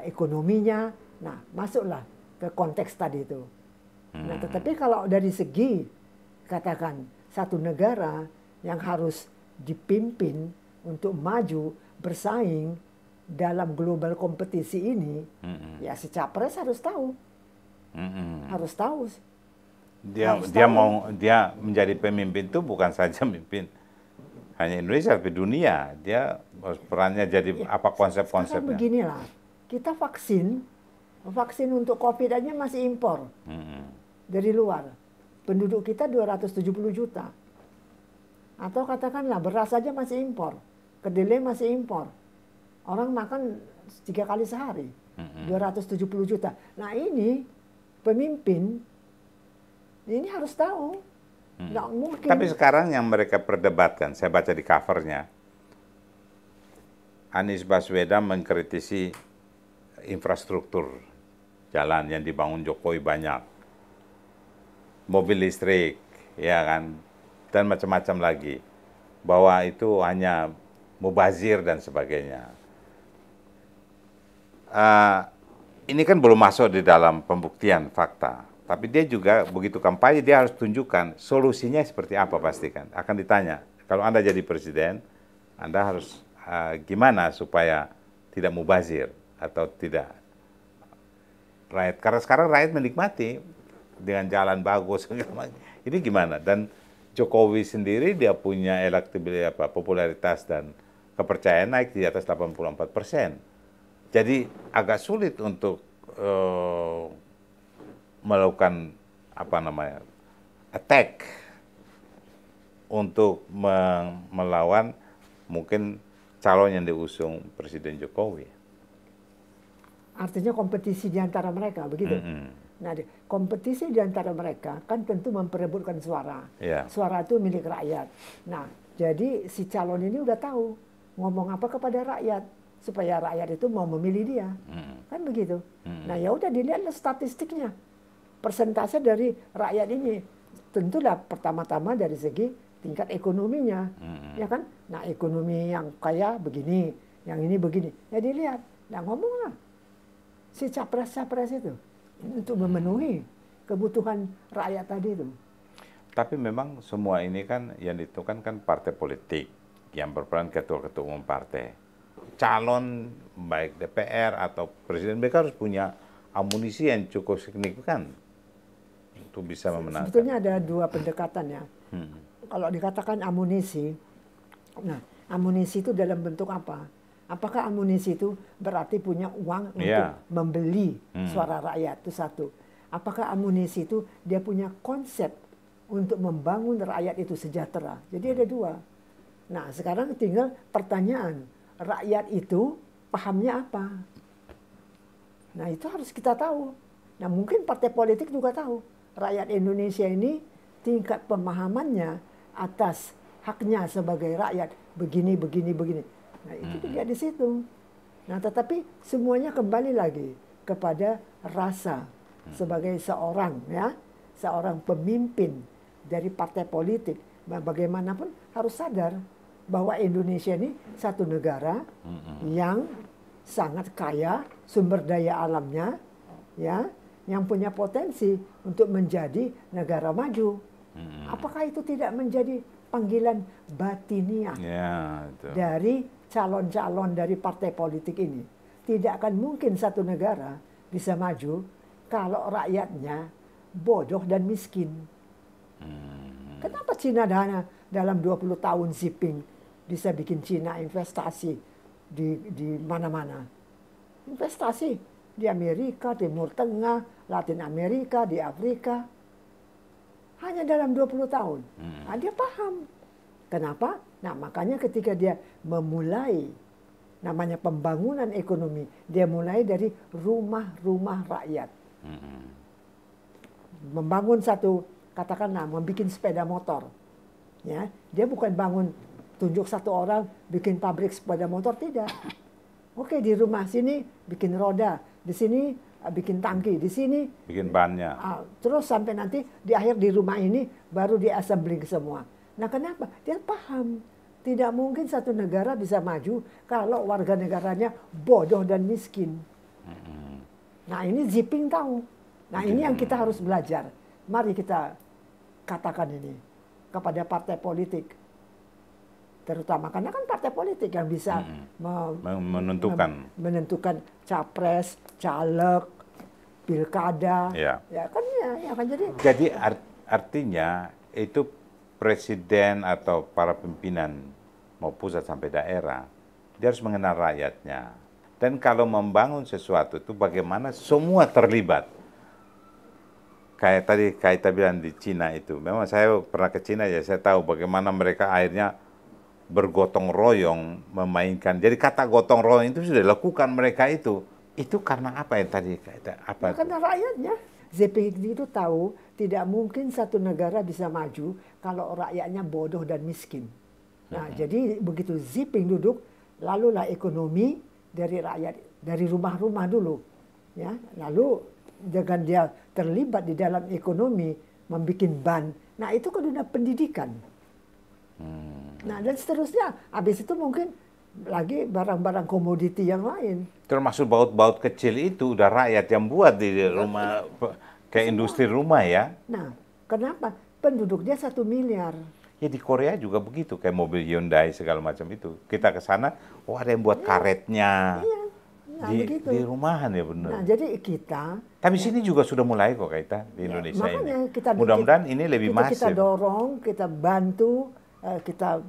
ekonominya, nah masuklah ke konteks tadi itu. Nah, tetapi kalau dari segi katakan satu negara yang harus dipimpin untuk maju bersaing dalam global kompetisi ini, ya si capres harus tahu. Harus tahu. Dia menjadi pemimpin itu bukan saja memimpin hanya Indonesia tapi dunia. Dia perannya jadi apa konsep-konsepnya. Beginilah, kita vaksin untuk COVID aja masih impor dari luar. Penduduk kita 270 juta. Atau katakanlah beras saja masih impor, kedelai masih impor. Orang makan 3 kali sehari, 270 juta. Nah ini pemimpin ini harus tahu, nggak mungkin. Tapi sekarang yang mereka perdebatkan, saya baca di covernya, Anies Baswedan mengkritisi infrastruktur jalan yang dibangun Jokowi banyak, mobil listrik, ya kan, dan macam-macam lagi, bahwa itu hanya mubazir dan sebagainya. Ini kan belum masuk di dalam pembuktian fakta, tapi dia juga begitu kampanye dia harus tunjukkan solusinya seperti apa, pastikan akan ditanya. Kalau Anda jadi presiden, Anda harus gimana supaya tidak mubazir atau tidak rakyat, karena sekarang rakyat menikmati dengan jalan bagus. Ini gimana? Dan Jokowi sendiri dia punya elektabilitas, popularitas dan kepercayaan naik di atas 84%. Jadi agak sulit untuk melakukan attack untuk melawan mungkin calon yang diusung Presiden Jokowi. Artinya kompetisi di antara mereka, begitu. Nah, kompetisi di antara mereka kan tentu memperebutkan suara. Suara itu milik rakyat. Nah, jadi si calon ini udah tahu ngomong apa kepada rakyat supaya rakyat itu mau memilih dia. Kan begitu. Nah, ya udah dilihat statistiknya. Persentase dari rakyat ini tentulah pertama-tama dari segi tingkat ekonominya. Ya kan? Nah, ekonomi yang kaya begini, yang ini begini. Ya dilihat. Nah, ngomonglah si capres-capres itu untuk memenuhi kebutuhan rakyat tadi itu. Tapi memang semua ini kan yang ditentukan kan partai politik yang berperan ketua-ketua umum partai. Calon baik DPR atau presiden mereka harus punya amunisi yang cukup signifikan untuk bisa memenangkan. Sebetulnya ada dua pendekatan ya. Kalau dikatakan amunisi, nah amunisi itu dalam bentuk apa? Apakah amunisi itu berarti punya uang untuk membeli suara rakyat? Itu satu. Apakah amunisi itu dia punya konsep untuk membangun rakyat itu sejahtera? Jadi ada dua. Nah sekarang tinggal pertanyaan, rakyat itu pahamnya apa? Nah itu harus kita tahu. Nah mungkin partai politik juga tahu. Rakyat Indonesia ini tingkat pemahamannya atas haknya sebagai rakyat begini, begini, begini. Nah itu dilihat di situ. Nah tetapi semuanya kembali lagi kepada rasa sebagai seorang pemimpin dari partai politik. Bagaimanapun harus sadar bahwa Indonesia ini satu negara yang sangat kaya sumber daya alamnya, ya, yang punya potensi untuk menjadi negara maju. Apakah itu tidak menjadi panggilan batiniah dari calon-calon dari partai politik ini? Tidak akan mungkin satu negara bisa maju kalau rakyatnya bodoh dan miskin. Kenapa Cina dalam 20 tahun Xi bisa bikin Cina investasi di mana-mana? Investasi di Amerika, Timur Tengah, Latin Amerika, di Afrika. Hanya dalam 20 tahun. Nah, dia paham. Kenapa? Nah, makanya ketika dia memulai namanya pembangunan ekonomi, dia mulai dari rumah-rumah rakyat. Membangun satu, katakanlah, membuat sepeda motor. Ya, dia bukan bangun, tunjuk satu orang, bikin pabrik sepeda motor, tidak. Oke, di rumah sini bikin roda, di sini bikin tangki, di sini bikin bannya. Terus sampai nanti di akhir di rumah ini baru di assembling semua. Nah kenapa? Dia paham. Tidak mungkin satu negara bisa maju kalau warga negaranya bodoh dan miskin. Nah ini Xi Jinping tahu. Nah ini yang kita harus belajar. Mari kita katakan ini kepada partai politik. Terutama karena kan partai politik yang bisa menentukan capres, caleg, pilkada. Ya kan ya kan jadi artinya itu presiden atau para pimpinan mau pusat sampai daerah, dia harus mengenal rakyatnya. Dan kalau membangun sesuatu itu bagaimana semua terlibat. Kayak tadi Kaita bilang di Cina itu, memang saya pernah ke Cina ya, saya tahu bagaimana mereka akhirnya bergotong royong memainkan. Jadi kata gotong royong itu sudah dilakukan mereka itu. Itu karena apa yang tadi? Apa? Karena rakyatnya. Zepegin itu tahu tidak mungkin satu negara bisa maju kalau rakyatnya bodoh dan miskin. Nah, jadi begitu Ziping duduk, lalulah ekonomi dari rakyat, dari rumah-rumah dulu. Ya, lalu dengan dia terlibat di dalam ekonomi, membuat ban. Nah, itu kan udah pendidikan. Nah, dan seterusnya. Habis itu mungkin lagi barang-barang komoditi yang lain. Termasuk baut-baut kecil itu udah rakyat yang buat di rumah, kayak industri rumah ya. Nah, kenapa? Penduduk dia 1 miliar. Ya di Korea juga begitu, kayak mobil Hyundai segala macam itu. Kita ke sana, oh ada yang buat karetnya. Iya. Nah, begitu. Di rumahan ya benar. Nah, jadi kita. Tapi sini juga sudah mulai kok kita di Indonesia makanya ini. Mudah-mudahan ini lebih masif. Kita dorong, kita bantu, kita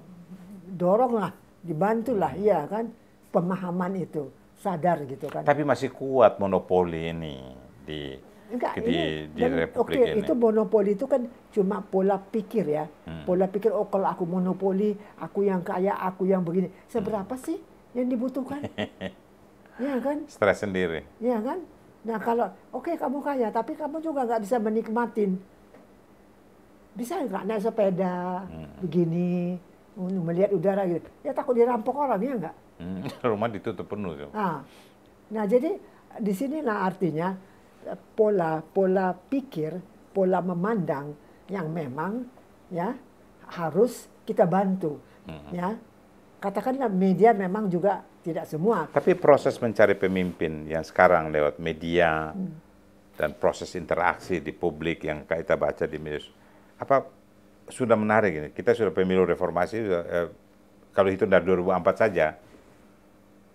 doronglah, dibantulah, iya kan, pemahaman itu, sadar gitu kan. Tapi masih kuat monopoli ini di Republik ini. Itu monopoli itu kan cuma pola pikir ya. Pola pikir, oh kalau aku monopoli, aku yang kaya, aku yang begini. Seberapa sih yang dibutuhkan? Iya kan? Stres sendiri. Iya kan? Nah kalau, oke, kamu kaya, tapi kamu juga nggak bisa menikmatin. Bisa nggak naik sepeda, begini, melihat udara gitu. Ya takut dirampok orang, ya nggak? Rumah ditutup penuh. Nah jadi disinilah artinya pola pikir, pola memandang yang memang ya harus kita bantu. Ya, katakanlah media memang juga tidak semua. Tapi proses mencari pemimpin yang sekarang lewat media dan proses interaksi di publik yang kita baca di media, apa sudah menarik ini. Kita sudah pemilu reformasi, kalau hitung dari 2004 saja,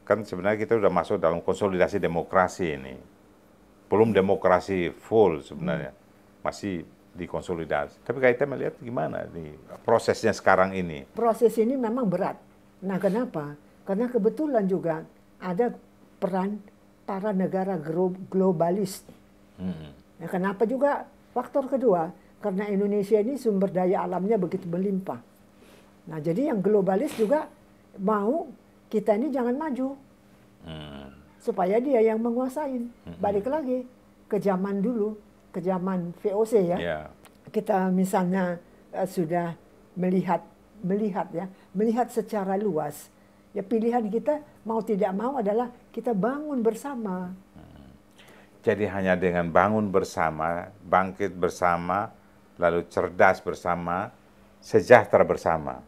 kan sebenarnya kita sudah masuk dalam konsolidasi demokrasi ini. Belum demokrasi full sebenarnya, masih dikonsolidasi. Tapi kita melihat gimana nih prosesnya sekarang ini? Proses ini memang berat. Nah kenapa? Karena kebetulan juga ada peran para negara globalis. Nah, kenapa juga? Faktor kedua, karena Indonesia ini sumber daya alamnya begitu melimpah. Nah, jadi yang globalis juga mau kita ini jangan maju. Supaya dia yang menguasai. Balik lagi ke zaman dulu, ke zaman VOC ya. Yeah. Kita misalnya sudah melihat secara luas. Ya pilihan kita mau tidak mau adalah kita bangun bersama. Jadi hanya dengan bangun bersama, bangkit bersama, lalu cerdas bersama, sejahtera bersama.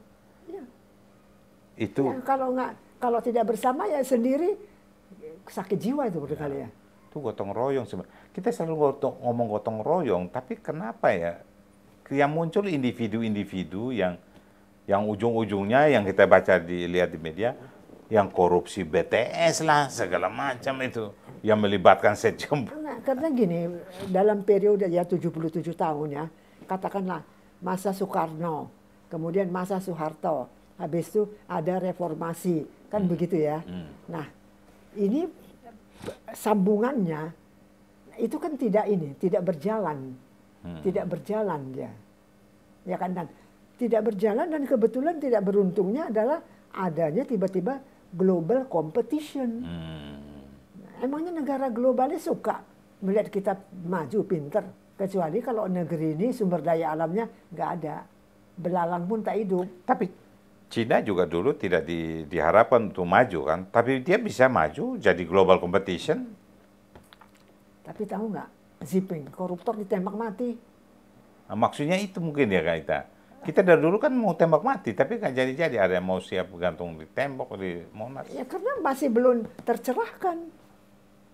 Ya. Itu ya, kalau tidak bersama ya sendiri sakit jiwa itu berkali ya. Itu gotong royong sebenarnya. Kita selalu ngomong gotong royong, tapi kenapa ya yang muncul individu-individu yang ujung-ujungnya yang kita baca lihat di media, yang korupsi BTS lah, segala macam itu, yang melibatkan sejumlah. Karena gini, dalam periode ya 77 tahun ya, katakanlah masa Soekarno, kemudian masa Soeharto, habis itu ada reformasi, kan begitu ya. Nah, ini sambungannya itu kan tidak berjalan, tidak berjalan dia, ya kan, dan tidak berjalan, dan kebetulan tidak beruntungnya adalah adanya tiba-tiba global competition. Emangnya negara globalis suka melihat kita maju pinter, kecuali kalau negeri ini sumber daya alamnya nggak ada, belalang pun tak hidup. Tapi Cina juga dulu tidak diharapkan untuk maju kan, tapi dia bisa maju jadi global competition. Tapi tahu nggak, Ziping koruptor ditembak mati. Nah, maksudnya itu mungkin ya kita dari dulu kan mau tembak mati, tapi nggak jadi-jadi, ada yang mau siap gantung di tembok di Monas. Ya karena masih belum tercerahkan.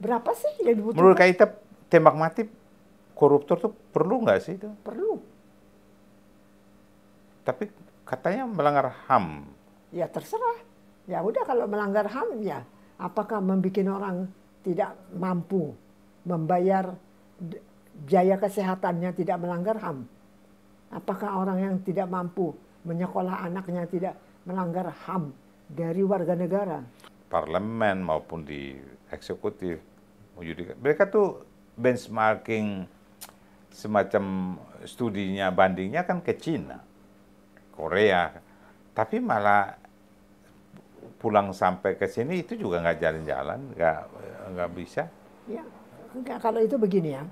Berapa sih yang dibutuhkan? Menurut kita tembak mati koruptor tuh perlu nggak sih itu? Perlu. Tapi katanya melanggar HAM. Ya terserah. Ya udah, kalau melanggar HAM ya apakah membuat orang tidak mampu membayar biaya kesehatannya tidak melanggar HAM? Apakah orang yang tidak mampu menyekolah anaknya tidak melanggar HAM dari warga negara? Parlemen maupun di eksekutif, mereka tuh benchmarking semacam studinya, bandingnya kan ke Cina, Korea, tapi malah pulang sampai ke sini itu juga nggak jalan-jalan, nggak bisa. Ya, enggak, kalau itu begini ya,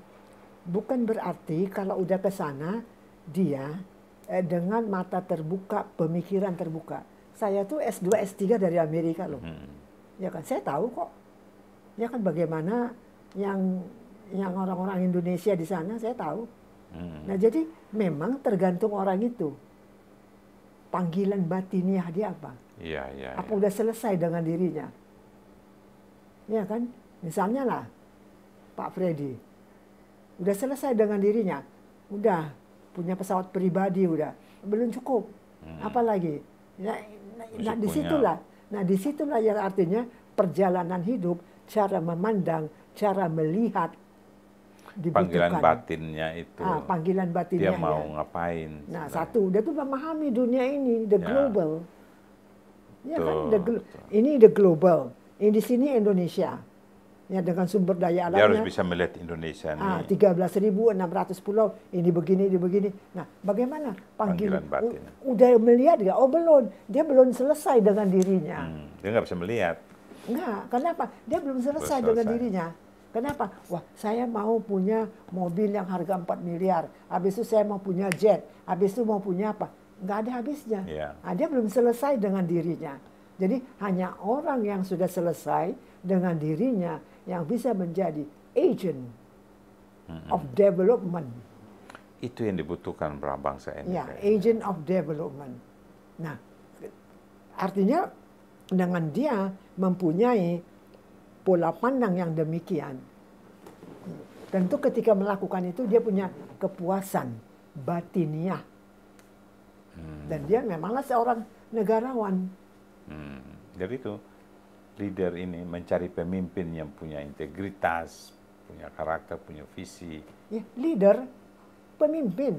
bukan berarti kalau udah ke sana dia dengan mata terbuka, pemikiran terbuka. Saya tuh S2, S3 dari Amerika loh. Ya kan, saya tahu kok. Ya kan bagaimana yang orang-orang Indonesia di sana saya tahu. Nah jadi memang tergantung orang itu. Panggilan batiniah dia apa? Iya. Apa udah selesai dengan dirinya? Ya kan? Misalnya lah, Pak Freddy. Udah selesai dengan dirinya. Udah punya pesawat pribadi udah. Belum cukup. Apalagi? Nah disitulah yang artinya perjalanan hidup, cara memandang, cara melihat dibutuhkan. Panggilan batinnya itu. Panggilan batinnya. Dia mau ngapain. Nah satu, dia tuh memahami dunia ini, the global. Ya kan, ini the global. Ini di sini Indonesia. Ya dengan sumber daya alamnya. Dia harus bisa melihat Indonesia nih. 13.600 pulau, ini begini. Nah, bagaimana Panggilan batinnya. Udah melihat nggak? Oh belum, dia belum selesai dengan dirinya. Dia nggak bisa melihat. Enggak, kenapa? Dia belum selesai dengan dirinya. Kenapa? Wah, saya mau punya mobil yang harga 4 miliar. Habis itu saya mau punya jet. Habis itu mau punya apa? Nggak ada habisnya. Nah, dia belum selesai dengan dirinya. Jadi hanya orang yang sudah selesai dengan dirinya yang bisa menjadi agent of development. Itu yang dibutuhkan bangsa ini. Ya, agent of development. Nah, artinya dengan dia mempunyai pola pandang yang demikian, tentu ketika melakukan itu dia punya kepuasan batiniah. Dan dia memanglah seorang negarawan. Jadi itu leader ini mencari pemimpin yang punya integritas, punya karakter, punya visi. Ya, leader, pemimpin.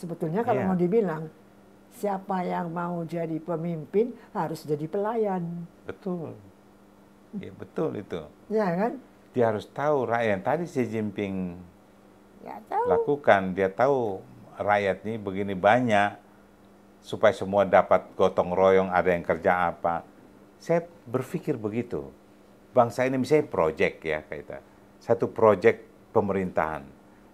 Sebetulnya kalau mau dibilang, siapa yang mau jadi pemimpin harus jadi pelayan. Betul. Ya, betul itu. Ya kan? Dia harus tahu rakyat. Tadi Xi Jinping tahu. lakukan, dia tahu rakyat ini begini banyak, supaya semua dapat gotong royong, ada yang kerja apa. Saya berpikir begitu. Bangsa ini misalnya proyek ya, kita. Satu proyek pemerintahan.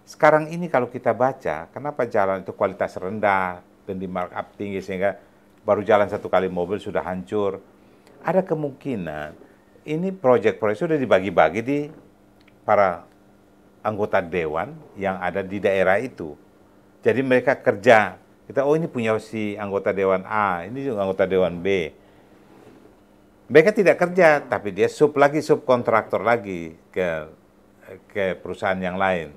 Sekarang ini kalau kita baca, kenapa jalan itu kualitas rendah dan di markup tinggi sehingga baru jalan satu kali mobil sudah hancur. Ada kemungkinan ini proyek-proyek sudah dibagi-bagi di para anggota dewan yang ada di daerah itu. Jadi mereka kerja. Kita, oh ini punya si anggota dewan A, ini juga anggota dewan B. Mereka tidak kerja, tapi dia subkontraktor lagi ke perusahaan yang lain.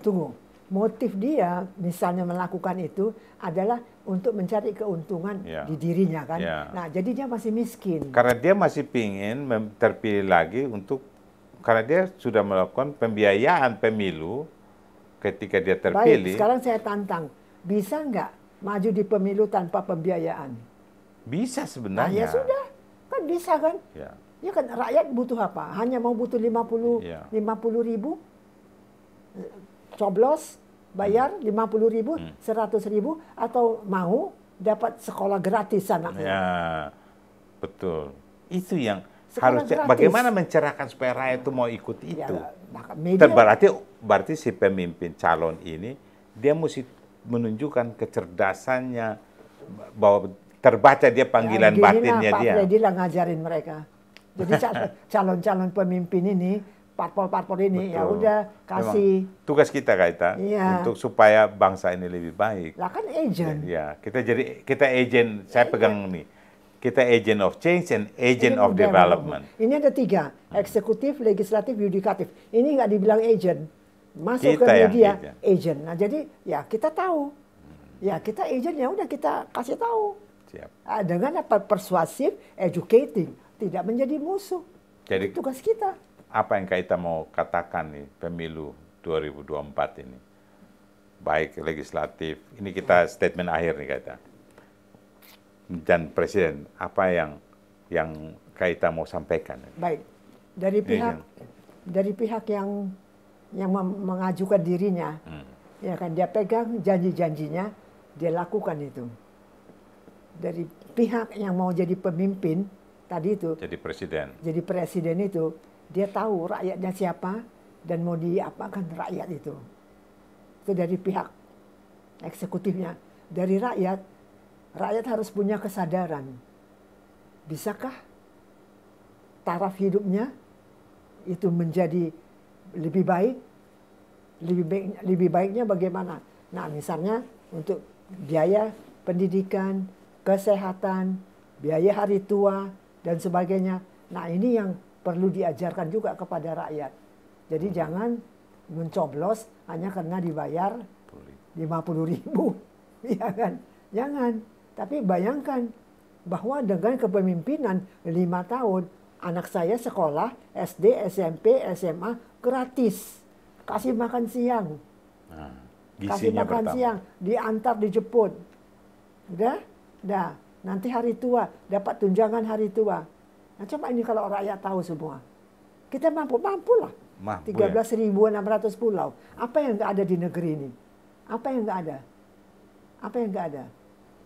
Tunggu, motif dia misalnya melakukan itu adalah untuk mencari keuntungan di dirinya kan. Nah jadi dia masih miskin. Karena dia masih pingin terpilih lagi karena dia sudah melakukan pembiayaan pemilu ketika dia terpilih. Baik, sekarang saya tantang. Bisa nggak maju di pemilu tanpa pembiayaan? Bisa sebenarnya. Nah, ya sudah, kan bisa kan? Ya kan rakyat butuh apa? Hanya mau butuh 50 ribu, coblos, bayar 50.000, 100.000, atau mau dapat sekolah gratis anaknya? Ya, betul. Itu yang sekolah harus gratis. Bagaimana mencerahkan supaya rakyat itu mau ikut itu? Media, berarti si pemimpin calon ini dia mesti menunjukkan kecerdasannya, bahwa terbaca dia panggilan batinnya Pak dia. Pak Freddy lah ngajarin mereka. Jadi calon-calon pemimpin ini, parpol-parpol ini, ya udah kasih. Memang tugas kita untuk supaya bangsa ini lebih baik. Lah kan agent. Ya, kita agent. Saya pegang nih. Kita agent of change and agent of development. Ini ada 3, eksekutif, legislatif, yudikatif. Ini nggak dibilang agent. Masuk kita ke media, agent. Nah jadi ya kita tahu. Ya kita agent, ya udah kita kasih tahu. Siap. Dengan apa? Persuasif, educating. Tidak menjadi musuh. Jadi tugas kita. Apa yang kita mau katakan nih pemilu 2024 ini? Baik legislatif. Ini kita statement akhir nih kita. Dan Presiden, apa yang kita mau sampaikan? Baik, dari pihak yang mengajukan dirinya, ya kan dia pegang janji-janjinya, dia lakukan itu. dari pihak yang mau jadi pemimpin tadi itu, jadi presiden itu, dia tahu rakyatnya siapa dan mau diapakan rakyat itu. Itu dari pihak eksekutifnya. Dari rakyat, rakyat harus punya kesadaran. Bisakah taraf hidupnya itu menjadi lebih baik? Lebih baiknya bagaimana? Nah, misalnya untuk biaya pendidikan, kesehatan, biaya hari tua, dan sebagainya. Nah, ini yang perlu diajarkan juga kepada rakyat. Jadi jangan mencoblos hanya karena dibayar 50.000, ya kan? Jangan. Tapi bayangkan bahwa dengan kepemimpinan 5 tahun, anak saya sekolah SD, SMP, SMA gratis. Kasih makan siang. Kasih makan siang, diantar, dijemput. Udah? Nanti hari tua, dapat tunjangan hari tua. Nah, coba ini kalau rakyat tahu semua. Kita mampu lah. 13.600 pulau. Apa yang nggak ada di negeri ini? Apa yang nggak ada? Apa yang nggak ada?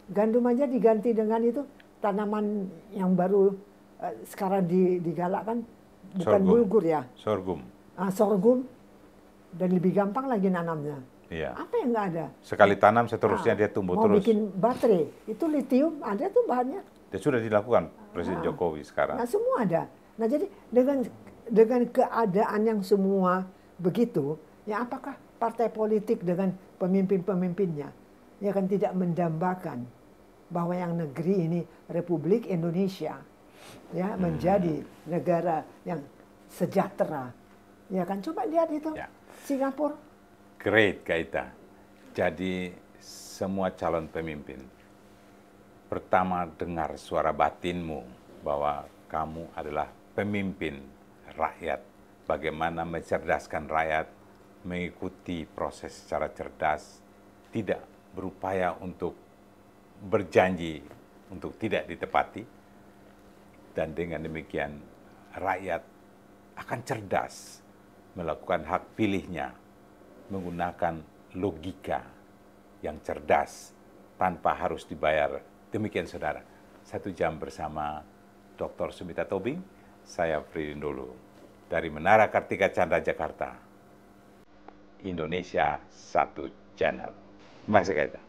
Gandum aja diganti dengan itu tanaman yang baru sekarang digalakkan, bukan bulgur ya. Sorghum. Sorghum. Dan lebih gampang lagi nanamnya. Iya. Apa yang nggak ada? Sekali tanam seterusnya dia tumbuh mau terus. Mau bikin baterai, itu litium ada tuh bahannya. Dan sudah dilakukan Presiden Jokowi sekarang. Nah, semua ada. Nah, jadi dengan keadaan yang semua begitu, ya apakah partai politik dengan pemimpin-pemimpinnya ya kan tidak mendambakan bahwa yang negeri ini Republik Indonesia ya menjadi negara yang sejahtera. Ya kan, coba lihat itu. Ya. Singapura. Great, Kaita. Jadi semua calon pemimpin, pertama dengar suara batinmu bahwa kamu adalah pemimpin rakyat. Bagaimana mencerdaskan rakyat, mengikuti proses secara cerdas, tidak berupaya untuk berjanji untuk tidak ditepati. Dan dengan demikian rakyat akan cerdas melakukan hak pilihnya, menggunakan logika yang cerdas tanpa harus dibayar. Demikian saudara, 1 jam bersama Dr. Sumita Tobing, saya Fridindolo dari Menara Kartika Chandra Jakarta, Indonesia 1 Channel. Terima kasih, Kaita.